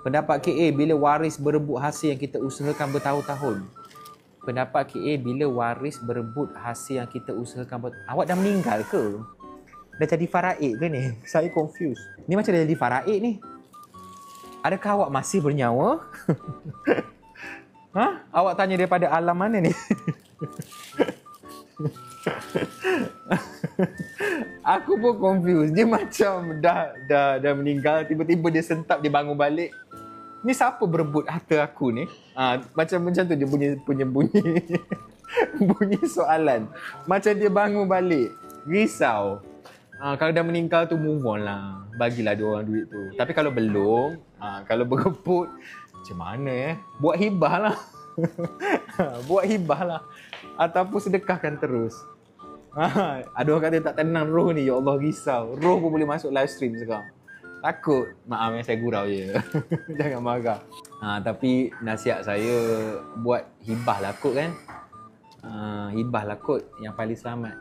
Pendapat KA, bila waris berebut hasil yang kita usahakan bertahun-tahun? Pendapat KA, bila waris berebut hasil yang kita usahakan Awak dah meninggal ke? Dah jadi faraid ke ni? Saya confused. Ni macam dah jadi faraid ni. Adakah awak masih bernyawa? Ha? Awak tanya daripada alam mana ni? Aku pun confused. Dia macam dah meninggal, tiba-tiba dia sentap, dia bangun balik. Ni siapa berebut harta aku ni? Macam tu dia punya bunyi bunyi soalan. Macam dia bangun balik. Risau. Kalau dah meninggal tu move on lah. Bagilah dia orang duit tu. Tapi kalau belum, kalau berebut, macam mana buat hibah lah. Buat hibah lah. Ataupun sedekahkan terus. Ada orang kata tak tenang roh ni. Ya Allah, risau. Roh pun boleh masuk live stream sekarang. Takut. Maaf saya gurau je. Jangan marah. Tapi nasihat saya, buat hibah lah kot kan. Hibah lah kot yang paling selamat.